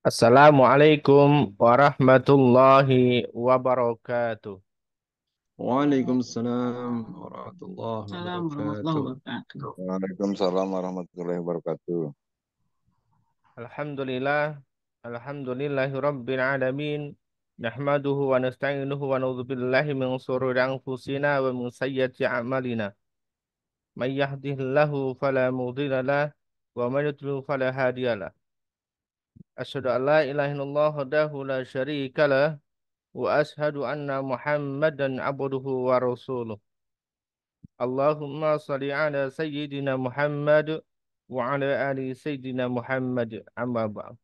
Assalamualaikum warahmatullahi wabarakatuh. Waalaikumsalam warahmatullahi Assalamualaikum warahmatullahi wabarakatuh. wabarakatuh. Waalaikumsalam warahmatullahi wabarakatuh. Alhamdulillah, alhamdulillahi rabbil alamin. Nahmaduhu wa nasta'inuhu wa na'udzu billahi min shururi anfusina wa min sayyiati a'malina. May yahdihillahu fala mudilla lahu wa may yudlil fala hadiya lahu. Asyhadu an la ilaha illallah wahdahu la syarika lahu wa asyhadu anna Muhammadan abduhu wa rasuluh. Allahumma salli ala Sayyidina Muhammad wa ala ali Sayyidina Muhammad amma ba'd.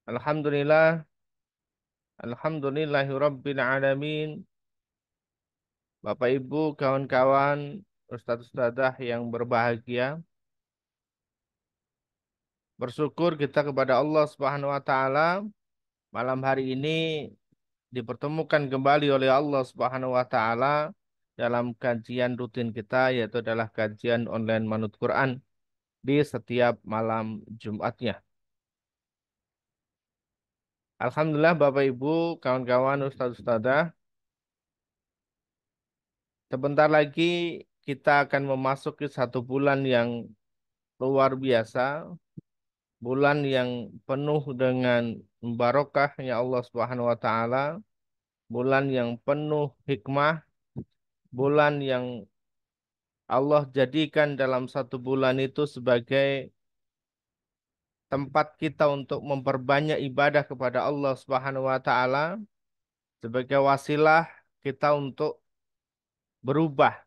Alhamdulillah, alhamdulillahi rabbil alamin. Bapak Ibu, kawan-kawan, ustadz-ustadzah yang berbahagia. Bersyukur kita kepada Allah Subhanahu wa taala malam hari ini dipertemukan kembali oleh Allah Subhanahu wa taala dalam kajian rutin kita, yaitu adalah kajian online Manut Quran di setiap malam Jumatnya. Alhamdulillah Bapak Ibu, kawan-kawan, ustadz-ustadzah, sebentar lagi kita akan memasuki satu bulan yang luar biasa, bulan yang penuh dengan barokahnya Allah Subhanahu wa taala, bulan yang penuh hikmah, bulan yang Allah jadikan dalam satu bulan itu sebagai tempat kita untuk memperbanyak ibadah kepada Allah Subhanahu wa taala, sebagai wasilah kita untuk berubah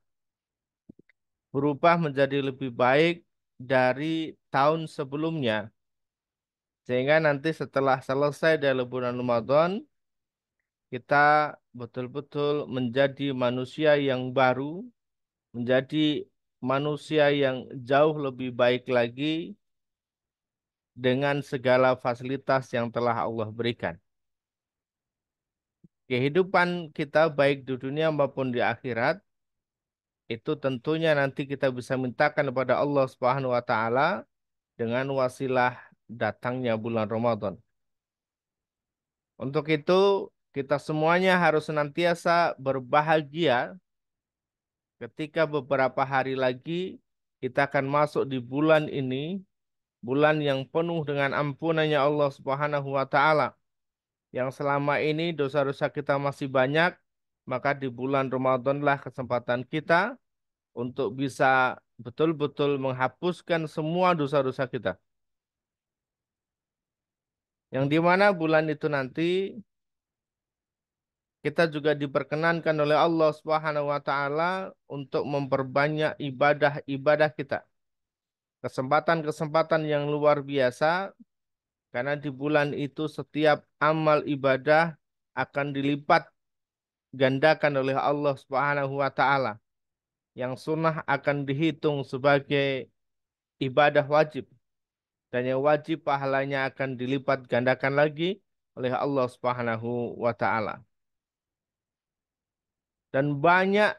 berubah menjadi lebih baik dari tahun sebelumnya. Sehingga nanti setelah selesai dari bulan Ramadan, kita betul-betul menjadi manusia yang baru, menjadi manusia yang jauh lebih baik lagi dengan segala fasilitas yang telah Allah berikan. Kehidupan kita baik di dunia maupun di akhirat, itu tentunya nanti kita bisa mintakan kepada Allah Subhanahu wa taala dengan wasilah datangnya bulan Ramadan. Untuk itu, kita semuanya harus senantiasa berbahagia ketika beberapa hari lagi kita akan masuk di bulan ini, bulan yang penuh dengan ampunannya Allah Subhanahu wa taala. Yang selama ini dosa-dosa kita masih banyak, maka di bulan Ramadanlah kesempatan kita untuk bisa betul-betul menghapuskan semua dosa-dosa kita. Yang di mana bulan itu nanti kita juga diperkenankan oleh Allah Subhanahu wa taala untuk memperbanyak ibadah-ibadah kita. Kesempatan-kesempatan yang luar biasa karena di bulan itu setiap amal ibadah akan dilipat gandakan oleh Allah Subhanahu wa taala. Yang sunnah akan dihitung sebagai ibadah wajib dan yang wajib pahalanya akan dilipat gandakan lagi oleh Allah Subhanahu wa taala. Dan banyak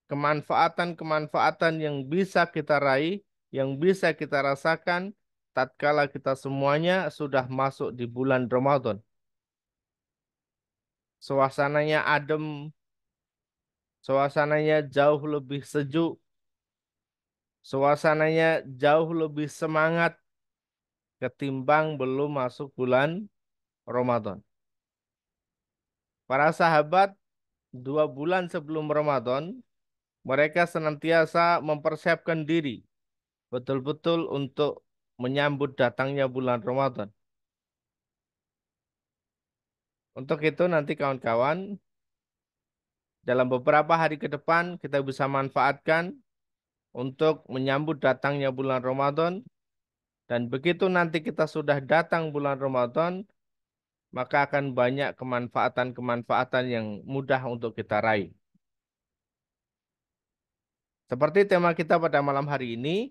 kemanfaatan-kemanfaatan yang bisa kita raih, yang bisa kita rasakan tatkala kita semuanya sudah masuk di bulan Ramadan. Suasananya adem, suasananya jauh lebih sejuk, suasananya jauh lebih semangat ketimbang belum masuk bulan Ramadan. Para sahabat 2 bulan sebelum Ramadan, mereka senantiasa mempersiapkan diri betul-betul untuk menyambut datangnya bulan Ramadan. Untuk itu nanti kawan-kawan, dalam beberapa hari ke depan kita bisa manfaatkan untuk menyambut datangnya bulan Ramadan. Dan begitu nanti kita sudah datang bulan Ramadan, maka akan banyak kemanfaatan-kemanfaatan yang mudah untuk kita raih. Seperti tema kita pada malam hari ini,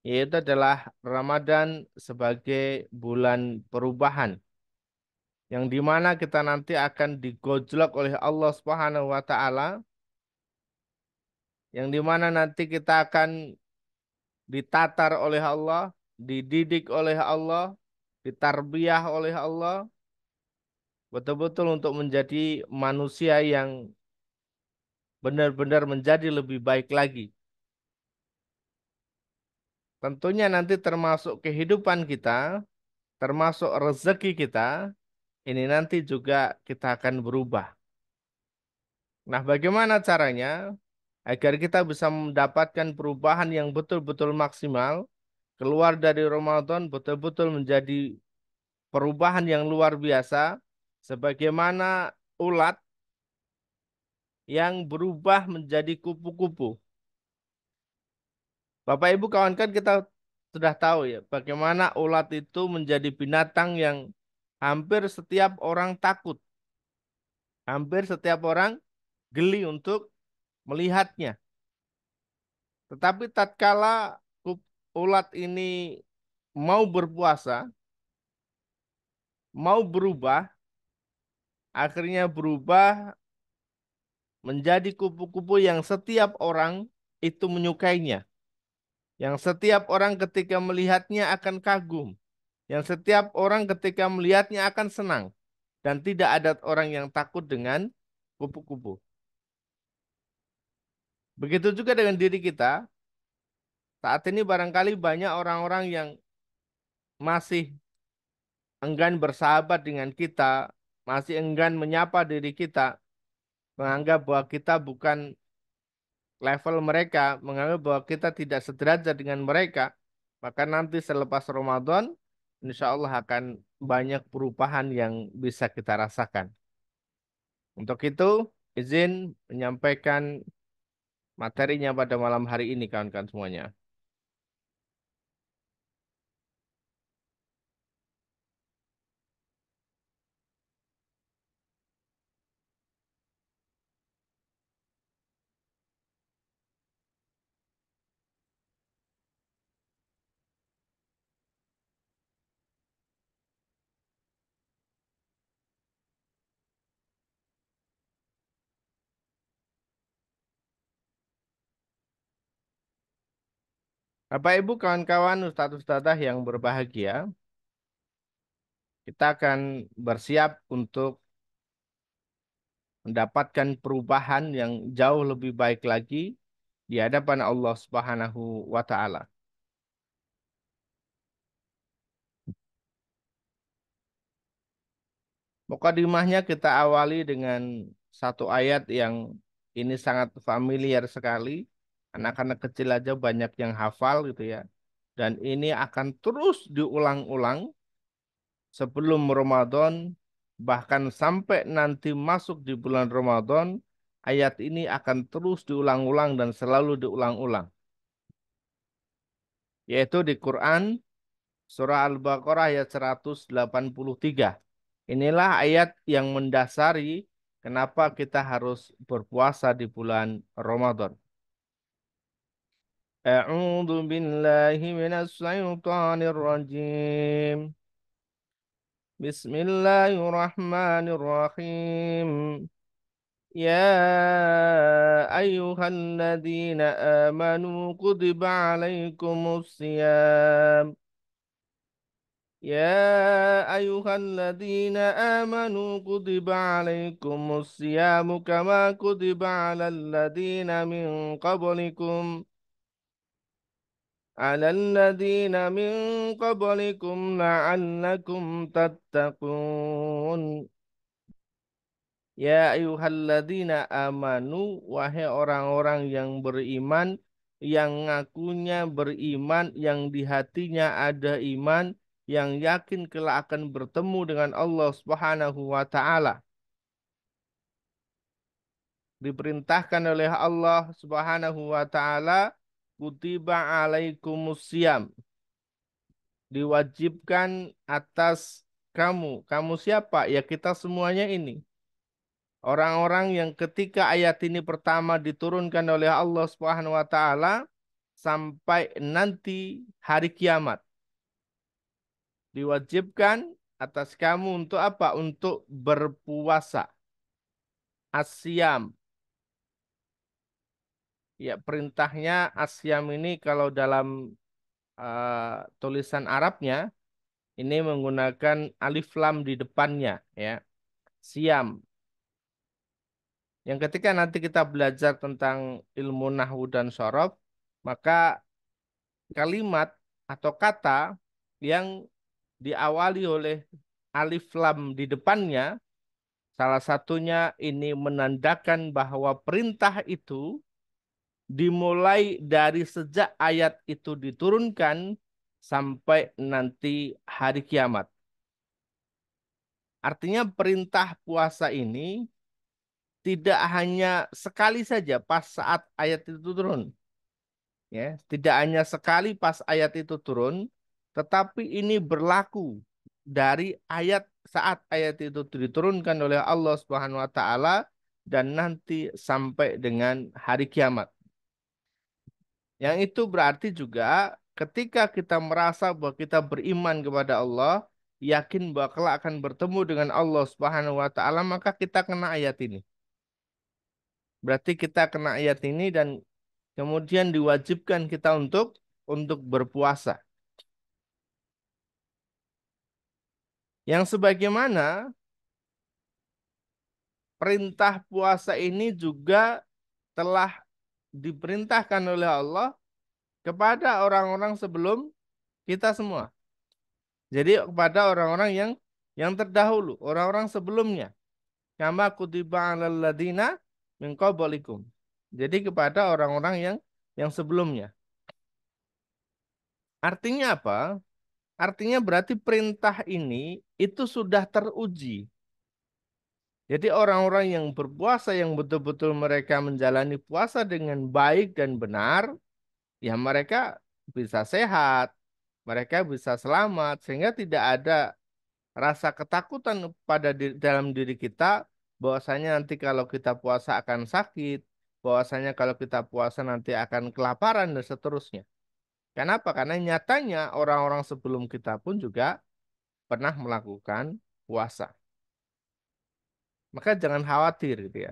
yaitu adalah Ramadan sebagai bulan perubahan. Yang dimana kita nanti akan digojlok oleh Allah Subhanahu wa taala, yang dimana nanti kita akan ditatar oleh Allah, dididik oleh Allah, ditarbiyah oleh Allah betul-betul untuk menjadi manusia yang benar-benar menjadi lebih baik lagi. Tentunya nanti termasuk kehidupan kita, termasuk rezeki kita, ini nanti juga kita akan berubah. Nah, bagaimana caranya agar kita bisa mendapatkan perubahan yang betul-betul maksimal, keluar dari Ramadan betul-betul menjadi perubahan yang luar biasa, sebagaimana ulat yang berubah menjadi kupu-kupu. Bapak Ibu kawan-kawan kita sudah tahu ya bagaimana ulat itu menjadi binatang yang hampir setiap orang takut, hampir setiap orang geli untuk melihatnya. Tetapi tatkala ulat ini mau berpuasa, mau berubah, akhirnya berubah menjadi kupu-kupu yang setiap orang itu menyukainya. Yang setiap orang ketika melihatnya akan kagum. Yang setiap orang ketika melihatnya akan senang. Dan tidak ada orang yang takut dengan kupu-kupu. Begitu juga dengan diri kita. Saat ini barangkali banyak orang-orang yang masih enggan bersahabat dengan kita, masih enggan menyapa diri kita, menganggap bahwa kita bukan level mereka, menganggap bahwa kita tidak sederajat dengan mereka, maka nanti selepas Ramadan, insya Allah akan banyak perubahan yang bisa kita rasakan. Untuk itu, izin menyampaikan materinya pada malam hari ini, kawan-kawan semuanya. Bapak, Ibu, kawan-kawan, ustadz-ustadzah yang berbahagia, kita akan bersiap untuk mendapatkan perubahan yang jauh lebih baik lagi di hadapan Allah Subhanahu wa Ta'ala. Mukadimahnya kita awali dengan satu ayat yang ini sangat familiar sekali. Anak-anak kecil aja banyak yang hafal gitu ya. Dan ini akan terus diulang-ulang sebelum Ramadan, bahkan sampai nanti masuk di bulan Ramadan, ayat ini akan terus diulang-ulang dan selalu diulang-ulang. Yaitu di Quran Surah Al-Baqarah ayat 183. Inilah ayat yang mendasari kenapa kita harus berpuasa di bulan Ramadan. A'udzu billahi minas syaitonir rajim. Bismillahirrahmanirrahim. Ya ayyuhalladzina amanu kutiba alaikumus siyam. يا أيها الذين آمنوا كتب عليكم الصيام كما كتب على الذين من قبلكم لعلكم تتقون. Ya ayyuhalladzina amanu, wahai orang-orang yang beriman, yang ngakunya beriman, yang di hatinya ada iman, yang yakin kelak akan bertemu dengan Allah Subhanahu wa taala. Diperintahkan oleh Allah Subhanahu wa taala, kutiba alaikumusiyam, diwajibkan atas kamu. Kamu siapa? Ya kita semuanya ini. Orang-orang yang ketika ayat ini pertama diturunkan oleh Allah Subhanahu wa taala sampai nanti hari kiamat. Diwajibkan atas kamu untuk apa? Untuk berpuasa. Asyam. Ya, perintahnya asyam ini kalau dalam tulisan Arabnya Ini menggunakan alif lam di depannya, ya. Siam. Yang ketika nanti kita belajar tentang ilmu nahwu dan shorof, maka kalimat atau kata yang diawali oleh alif lam di depannya, salah satunya ini menandakan bahwa perintah itu dimulai dari sejak ayat itu diturunkan sampai nanti hari kiamat. Artinya perintah puasa ini tidak hanya sekali saja pas saat ayat itu turun, ya, tidak hanya sekali pas ayat itu turun, tetapi ini berlaku dari ayat saat ayat itu diturunkan oleh Allah Subhanahu wa taala dan nanti sampai dengan hari kiamat. Yang itu berarti juga ketika kita merasa bahwa kita beriman kepada Allah, yakin bahwa kelak akan bertemu dengan Allah Subhanahu wa taala, maka kita kena ayat ini. Berarti kita kena ayat ini dan kemudian diwajibkan kita untuk berpuasa. Yang sebagaimana perintah puasa ini juga telah diperintahkan oleh Allah kepada orang-orang sebelum kita semua. Jadi kepada orang-orang yang terdahulu, orang-orang sebelumnya. Kama kutiba 'alal ladzina min qablikum. Jadi kepada orang-orang yang sebelumnya. Artinya apa? Artinya berarti perintah ini itu sudah teruji. Jadi orang-orang yang berpuasa yang betul-betul mereka menjalani puasa dengan baik dan benar, ya mereka bisa sehat, mereka bisa selamat sehingga tidak ada rasa ketakutan dalam diri kita bahwasanya nanti kalau kita puasa akan sakit, bahwasanya kalau kita puasa nanti akan kelaparan dan seterusnya. Kenapa? Karena nyatanya orang-orang sebelum kita pun juga pernah melakukan puasa. Maka jangan khawatir gitu ya.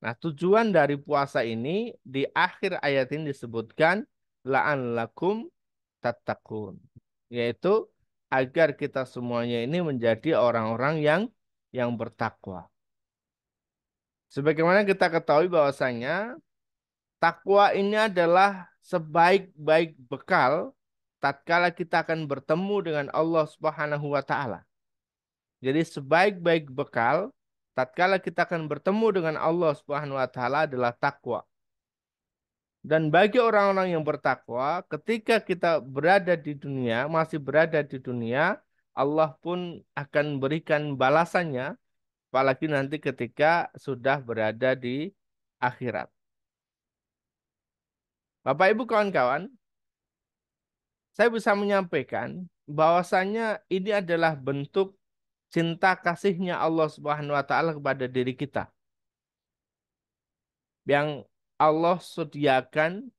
Nah, tujuan dari puasa ini di akhir ayat ini disebutkan la'allakum tattaqun, yaitu agar kita semuanya ini menjadi orang-orang yang bertakwa. Sebagaimana kita ketahui bahwasanya takwa ini adalah sebaik-baik bekal tatkala kita akan bertemu dengan Allah Subhanahu wa taala. Jadi sebaik-baik bekal tatkala kita akan bertemu dengan Allah Subhanahu wa taala adalah takwa. Dan bagi orang-orang yang bertakwa, ketika kita berada di dunia, masih berada di dunia, Allah pun akan berikan balasannya, apalagi nanti ketika sudah berada di akhirat. Bapak Ibu kawan-kawan, saya bisa menyampaikan bahwasannya ini adalah bentuk cinta kasihnya Allah Subhanahu wa taala kepada diri kita. Yang Allah sediakan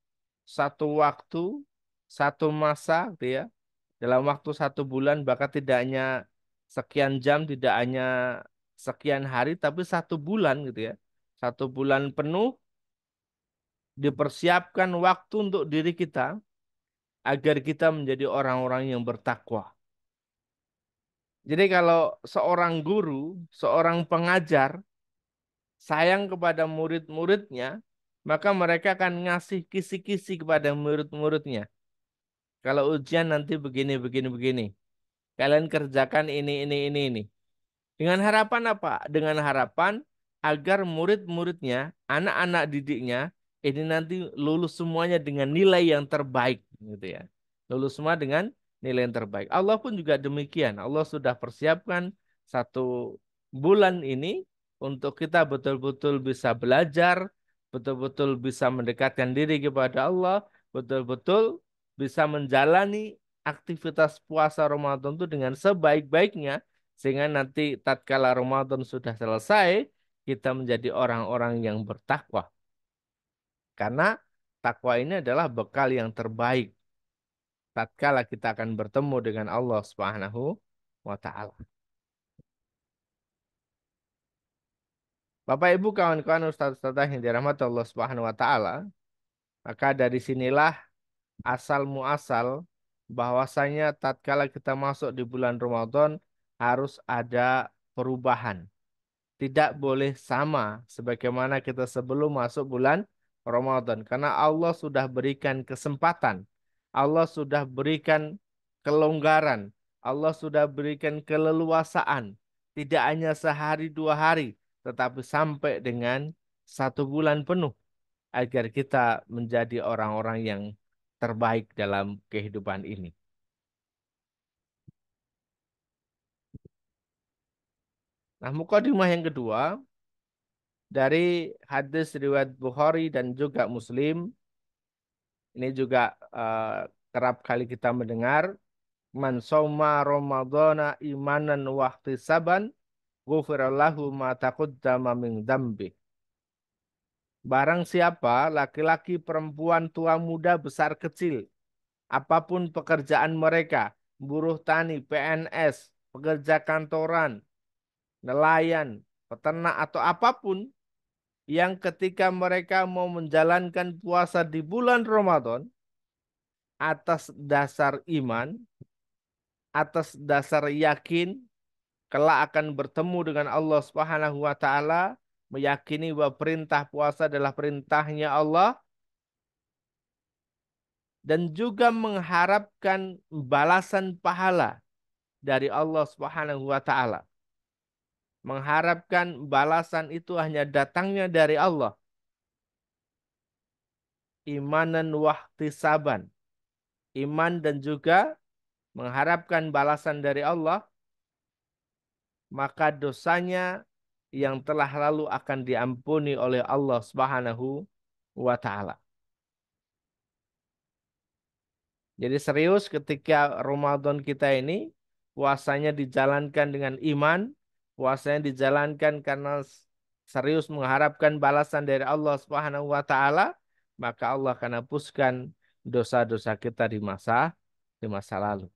satu waktu, satu masa gitu ya, dalam waktu 1 bulan, bahkan tidak hanya sekian jam, tidak hanya sekian hari, tapi 1 bulan gitu ya. 1 bulan penuh dipersiapkan waktu untuk diri kita agar kita menjadi orang-orang yang bertakwa. Jadi kalau seorang guru, seorang pengajar sayang kepada murid-muridnya, maka mereka akan ngasih kisi-kisi kepada murid-muridnya. Kalau ujian nanti begini, begini, begini. Kalian kerjakan ini. Dengan harapan apa? Dengan harapan agar murid-muridnya, anak-anak didiknya, ini nanti lulus semuanya dengan nilai yang terbaik, gitu ya. Lulus semua dengan nilai yang terbaik. Allah pun juga demikian. Allah sudah persiapkan 1 bulan ini untuk kita betul-betul bisa belajar, betul-betul bisa mendekatkan diri kepada Allah, betul-betul bisa menjalani aktivitas puasa Ramadan itu dengan sebaik-baiknya sehingga nanti tatkala Ramadan sudah selesai, kita menjadi orang-orang yang bertakwa. Karena takwa ini adalah bekal yang terbaik tatkala kita akan bertemu dengan Allah Subhanahu wa taala. Bapak Ibu kawan-kawan ustaz-ustazah yang dirahmati Allah Subhanahu wa taala, maka dari sinilah asal muasal bahwasanya tatkala kita masuk di bulan Ramadan harus ada perubahan. Tidak boleh sama sebagaimana kita sebelum masuk bulan Ramadan. Karena Allah sudah berikan kesempatan. Allah sudah berikan kelonggaran. Allah sudah berikan keleluasaan. Tidak hanya sehari dua hari, tetapi sampai dengan 1 bulan penuh agar kita menjadi orang-orang yang terbaik dalam kehidupan ini. Nah, mukadimah yang kedua dari hadis riwayat Bukhari dan juga Muslim, ini juga kerap kali kita mendengar, man sawma ramadhana imanan wa ihtisaban ghufira lahu ma taqaddama min dzambi. Barang siapa laki-laki, perempuan, tua, muda, besar, kecil, apapun pekerjaan mereka, buruh tani, PNS, pekerja kantoran, nelayan, peternak atau apapun yang ketika mereka mau menjalankan puasa di bulan Ramadan atas dasar iman, atas dasar yakin kelak akan bertemu dengan Allah Subhanahu wa taala, meyakini bahwa perintah puasa adalah perintahnya Allah dan juga mengharapkan balasan pahala dari Allah Subhanahu wa taala. Mengharapkan balasan itu hanya datangnya dari Allah. Imanan wahtisaban. Iman dan juga mengharapkan balasan dari Allah, maka dosanya yang telah lalu akan diampuni oleh Allah Subhanahu wa taala. Jadi serius ketika Ramadan kita ini puasanya dijalankan dengan iman, puasanya dijalankan karena serius mengharapkan balasan dari Allah Subhanahu wa taala, maka Allah akan hapuskan dosa-dosa kita di masa lalu.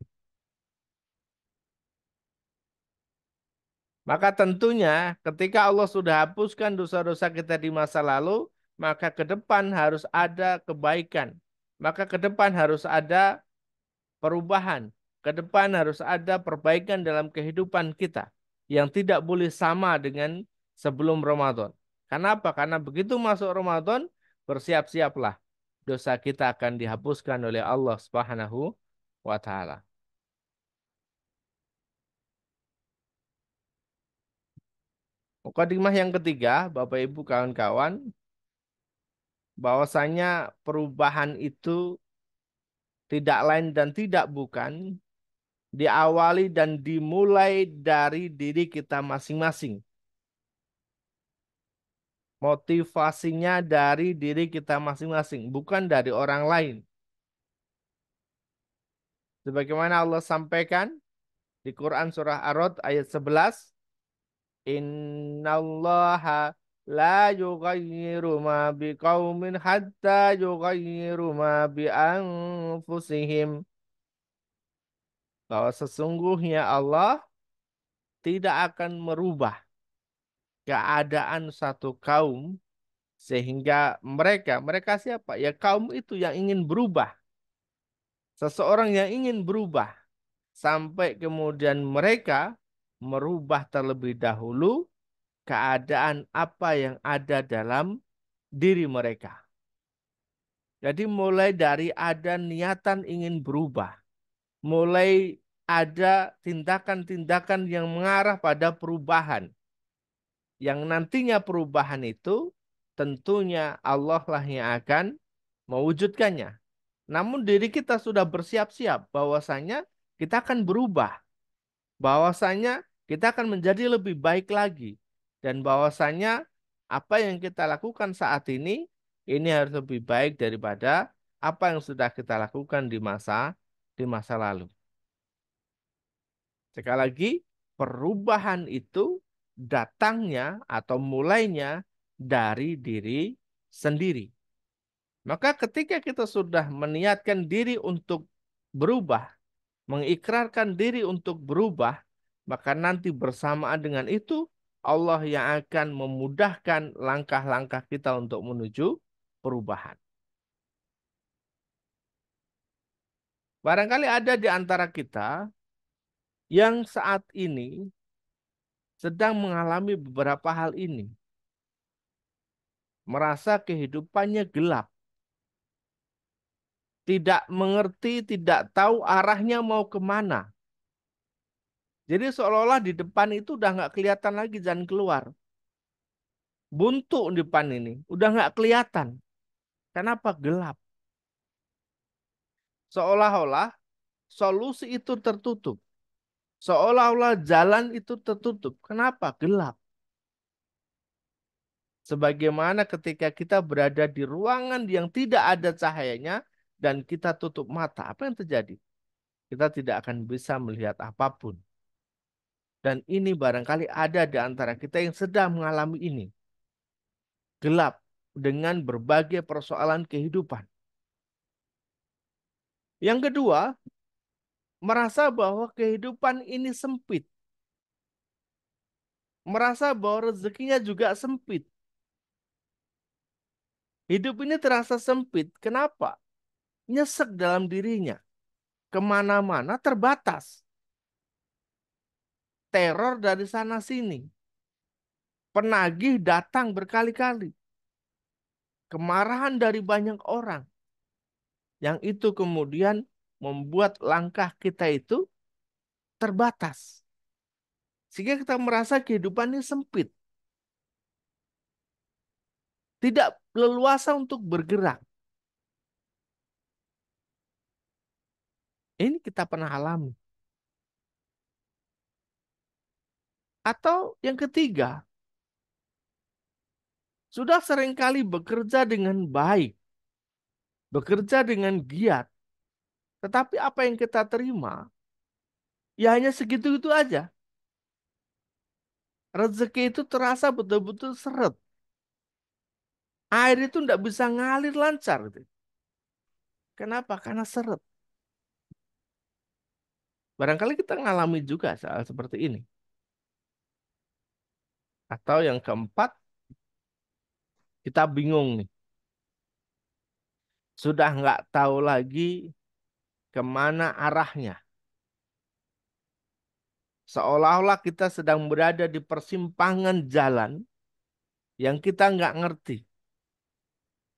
Maka tentunya ketika Allah sudah hapuskan dosa-dosa kita di masa lalu, maka ke depan harus ada kebaikan. Maka ke depan harus ada perubahan. Ke depan harus ada perbaikan dalam kehidupan kita yang tidak boleh sama dengan sebelum Ramadan. Kenapa? Karena begitu masuk Ramadan, bersiap-siaplah. Dosa kita akan dihapuskan oleh Allah Subhanahu wa taala. Mukadimah yang ketiga, Bapak Ibu kawan-kawan, bahwasanya perubahan itu tidak lain dan tidak bukan diawali dan dimulai dari diri kita masing-masing. Motivasinya dari diri kita masing-masing, bukan dari orang lain. Sebagaimana Allah sampaikan di Quran surah Ar-Ra'd ayat 11, Innallaha la yughayyiru ma biqaumin hatta yughayyiru ma bi anfusihim. Bahwa sesungguhnya Allah tidak akan merubah keadaan satu kaum sehingga mereka siapa? Ya kaum itu yang ingin berubah. Seseorang yang ingin berubah sampai kemudian mereka merubah terlebih dahulu keadaan apa yang ada dalam diri mereka. Jadi mulai dari ada niatan ingin berubah, mulai ada tindakan-tindakan yang mengarah pada perubahan. Yang nantinya perubahan itu tentunya Allah lah yang akan mewujudkannya. Namun diri kita sudah bersiap-siap bahwasanya kita akan berubah, bahwasanya kita akan menjadi lebih baik lagi, dan bahwasanya apa yang kita lakukan saat ini harus lebih baik daripada apa yang sudah kita lakukan di masa lalu. Sekali lagi, perubahan itu datangnya atau mulainya dari diri sendiri. Maka ketika kita sudah meniatkan diri untuk berubah, mengikrarkan diri untuk berubah, maka nanti bersamaan dengan itu Allah yang akan memudahkan langkah-langkah kita untuk menuju perubahan. Barangkali ada di antara kita yang saat ini sedang mengalami beberapa hal ini. Merasa kehidupannya gelap. Tidak mengerti, tidak tahu arahnya mau kemana. Jadi seolah-olah di depan itu udah nggak kelihatan lagi jalan keluar. Buntu di depan ini, udah nggak kelihatan. Kenapa gelap? Seolah-olah solusi itu tertutup. Seolah-olah jalan itu tertutup. Kenapa? Gelap. Sebagaimana ketika kita berada di ruangan yang tidak ada cahayanya dan kita tutup mata, apa yang terjadi? Kita tidak akan bisa melihat apapun. Dan ini barangkali ada di antara kita yang sedang mengalami ini. Gelap dengan berbagai persoalan kehidupan. Yang kedua, merasa bahwa kehidupan ini sempit. Merasa bahwa rezekinya juga sempit. Hidup ini terasa sempit. Kenapa? Nyesek dalam dirinya. Kemana-mana terbatas. Teror dari sana sini. Penagih datang berkali-kali. Kemarahan dari banyak orang. Yang itu kemudian membuat langkah kita itu terbatas. Sehingga kita merasa kehidupan ini sempit. Tidak leluasa untuk bergerak. Ini kita pernah alami. Atau yang ketiga, sudah seringkali bekerja dengan baik, bekerja dengan giat, tetapi apa yang kita terima, ya hanya segitu-gitu aja. Rezeki itu terasa betul-betul seret. Air itu tidak bisa ngalir lancar. Gitu. Kenapa? Karena seret. Barangkali kita ngalami juga soal seperti ini. Atau yang keempat, kita bingung nih. Sudah nggak tahu lagi kemana arahnya. Seolah-olah kita sedang berada di persimpangan jalan yang kita nggak ngerti.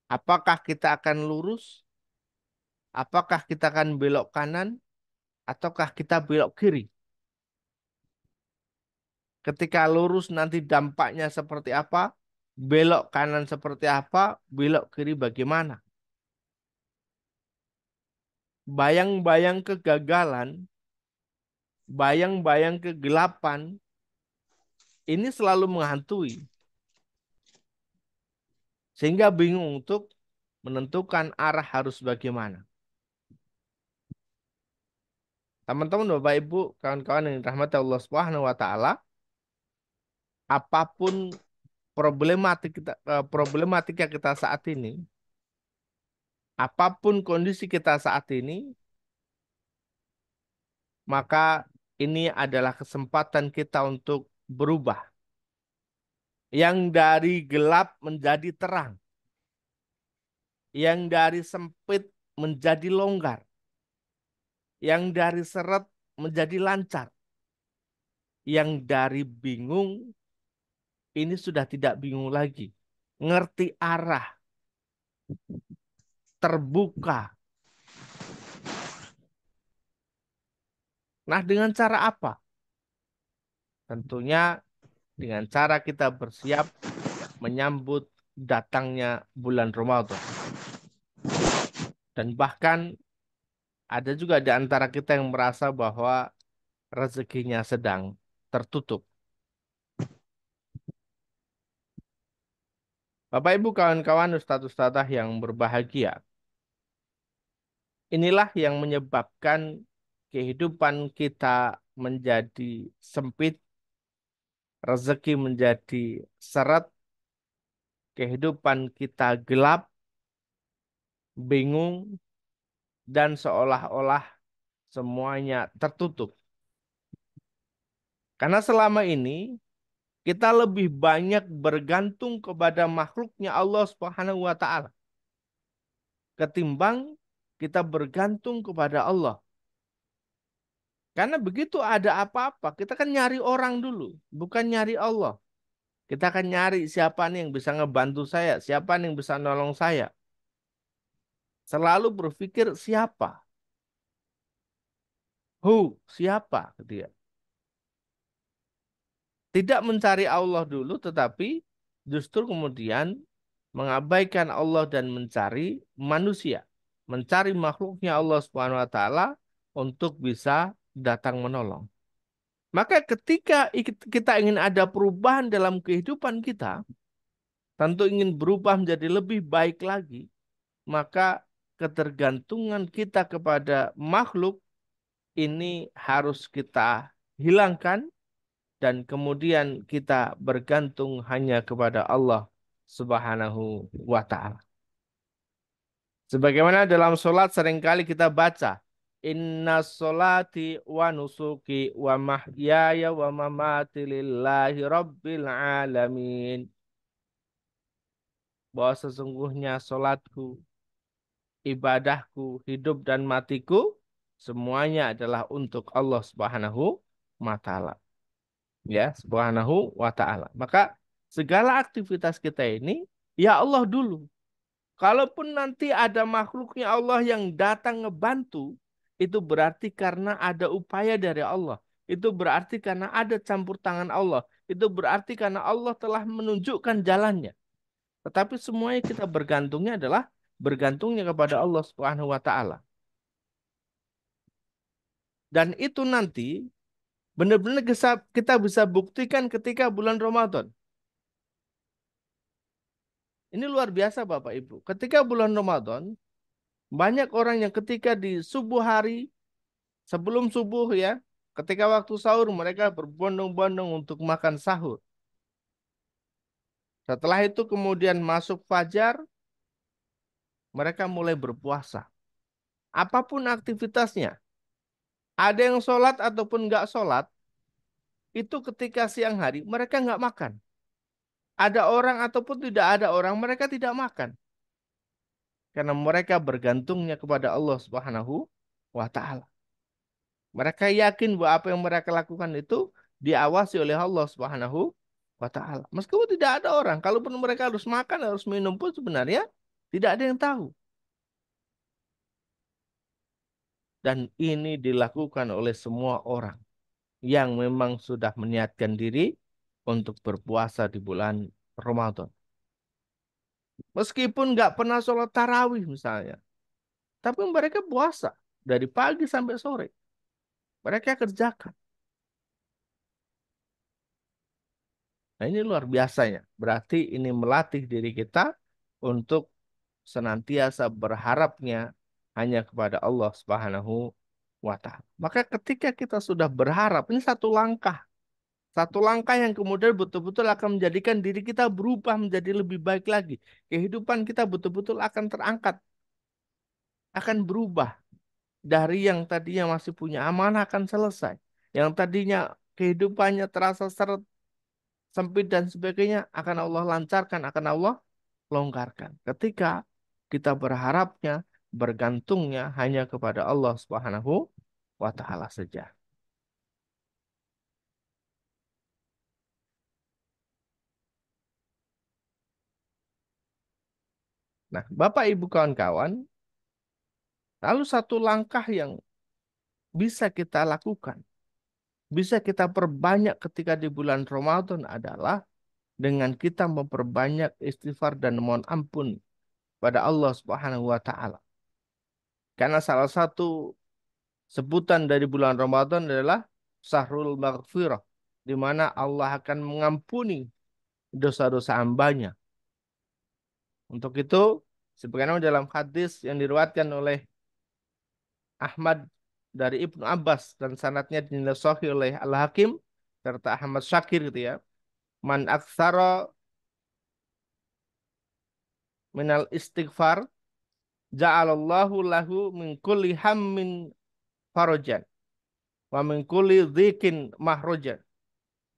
Apakah kita akan lurus? Apakah kita akan belok kanan? Ataukah kita belok kiri? Ketika lurus nanti dampaknya seperti apa? Belok kanan seperti apa? Belok kiri bagaimana? Bayang-bayang kegagalan, bayang-bayang kegelapan, ini selalu menghantui. Sehingga bingung untuk menentukan arah harus bagaimana. Teman-teman, Bapak Ibu, kawan-kawan yang dirahmati Allah Subhanahu wa taala, apapun problematika kita saat ini, apapun kondisi kita saat ini, maka ini adalah kesempatan kita untuk berubah. Yang dari gelap menjadi terang. Yang dari sempit menjadi longgar. Yang dari seret menjadi lancar. Yang dari bingung, ini sudah tidak bingung lagi. Ngerti arah. Terbuka. Nah, dengan cara apa? Tentunya dengan cara kita bersiap menyambut datangnya bulan Ramadan. Dan bahkan ada juga di antara kita yang merasa bahwa rezekinya sedang tertutup. Bapak Ibu kawan-kawan ustadz-ustadzah yang berbahagia. Inilah yang menyebabkan kehidupan kita menjadi sempit, rezeki menjadi seret, kehidupan kita gelap, bingung, dan seolah-olah semuanya tertutup. Karena selama ini kita lebih banyak bergantung kepada makhluknya Allah Subhanahu wa taala ketimbang kita bergantung kepada Allah. Karena begitu ada apa-apa, kita kan nyari orang dulu, bukan nyari Allah. Kita akan nyari siapa nih yang bisa ngebantu saya, siapa nih yang bisa nolong saya. Selalu berpikir siapa, siapa, gitu ya. Tidak mencari Allah dulu, tetapi justru kemudian mengabaikan Allah dan mencari manusia, mencari makhluknya Allah Subhanahu wa taala untuk bisa datang menolong. Maka ketika kita ingin ada perubahan dalam kehidupan kita, tentu ingin berubah menjadi lebih baik lagi, maka ketergantungan kita kepada makhluk ini harus kita hilangkan dan kemudian kita bergantung hanya kepada Allah Subhanahu wa taala. Sebagaimana dalam sholat seringkali kita baca, Inna sholati wa nusuki wa mahyaya wa mamati lillahi rabbil alamin. Bahwa sesungguhnya sholatku, ibadahku, hidup dan matiku, semuanya adalah untuk Allah Subhanahu wa ta'ala. Ya, Subhanahu wa ta'ala. Maka segala aktivitas kita ini, ya Allah dulu. Kalaupun nanti ada makhluknya Allah yang datang ngebantu, itu berarti karena ada upaya dari Allah. Itu berarti karena ada campur tangan Allah. Itu berarti karena Allah telah menunjukkan jalannya. Tetapi semuanya kita bergantungnya adalah bergantungnya kepada Allah Subhanahu wa taala. Dan itu nanti benar-benar kita bisa buktikan ketika bulan Ramadan. Ini luar biasa Bapak Ibu. Ketika bulan Ramadan, banyak orang yang ketika di subuh hari, sebelum subuh ya, ketika waktu sahur mereka berbondong-bondong untuk makan sahur. Setelah itu kemudian masuk fajar, mereka mulai berpuasa. Apapun aktivitasnya, ada yang sholat ataupun nggak sholat, itu ketika siang hari mereka nggak makan. Ada orang ataupun tidak ada orang, mereka tidak makan. Karena mereka bergantungnya kepada Allah Subhanahu wa ta'ala. Mereka yakin bahwa apa yang mereka lakukan itu diawasi oleh Allah Subhanahu wa ta'ala. Meskipun tidak ada orang, kalaupun mereka harus makan, harus minum pun sebenarnya tidak ada yang tahu. Dan ini dilakukan oleh semua orang yang memang sudah meniatkan diri untuk berpuasa di bulan Ramadan. Meskipun nggak pernah sholat tarawih misalnya, tapi mereka puasa dari pagi sampai sore. Mereka kerjakan. Nah ini luar biasanya. Berarti ini melatih diri kita untuk senantiasa berharapnya hanya kepada Allah Subhanahu wa ta'ala. Maka ketika kita sudah berharap, ini satu langkah. Satu langkah yang kemudian betul-betul akan menjadikan diri kita berubah menjadi lebih baik lagi. Kehidupan kita betul-betul akan terangkat. Akan berubah. Dari yang tadinya masih punya amanah akan selesai. Yang tadinya kehidupannya terasa seret, sempit dan sebagainya akan Allah lancarkan, akan Allah longgarkan. Ketika kita berharapnya, bergantungnya hanya kepada Allah Subhanahu wa taala saja. Nah, Bapak Ibu kawan-kawan, lalu satu langkah yang bisa kita lakukan, bisa kita perbanyak ketika di bulan Ramadan adalah dengan kita memperbanyak istighfar dan mohon ampun pada Allah Subhanahu wa taala. Karena salah satu sebutan dari bulan Ramadan adalah Syahrul Maghfirah, di mana Allah akan mengampuni dosa-dosa hambanya. Untuk itu, sebagaimana dalam hadis yang diriwayatkan oleh Ahmad dari Ibnu Abbas dan sanadnya dinilai sahih oleh Al-Hakim serta Ahmad Syakir gitu ya. Man aktsara minal istighfar ja'alallahu lahu min kulli hammin farajan wa min kulli dhikin mahrajan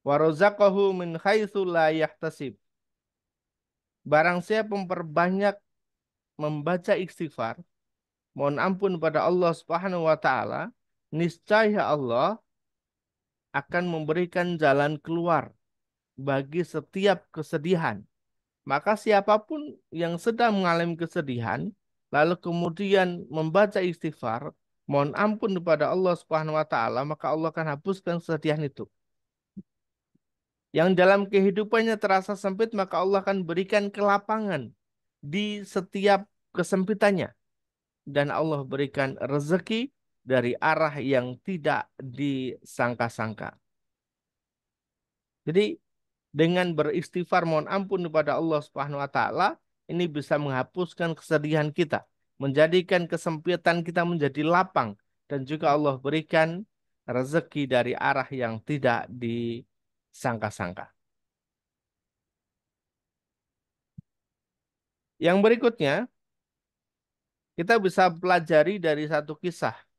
wa razaqahu min haitsu la yahtasib. Barang siapa memperbanyak membaca istighfar, mohon ampun pada Allah Subhanahu wa taala, niscaya Allah akan memberikan jalan keluar bagi setiap kesedihan. Maka siapapun yang sedang mengalami kesedihan, lalu kemudian membaca istighfar, mohon ampun kepada Allah Subhanahu wa taala, maka Allah akan hapuskan kesedihan itu. Yang dalam kehidupannya terasa sempit, maka Allah akan berikan kelapangan di setiap kesempitannya. Dan Allah berikan rezeki dari arah yang tidak disangka-sangka. Jadi dengan beristighfar mohon ampun kepada Allah Subhanahu wa taala, ini bisa menghapuskan kesedihan kita, menjadikan kesempitan kita menjadi lapang, dan juga Allah berikan rezeki dari arah yang tidak disangka-sangka. Yang berikutnya, kita bisa pelajari dari satu kisah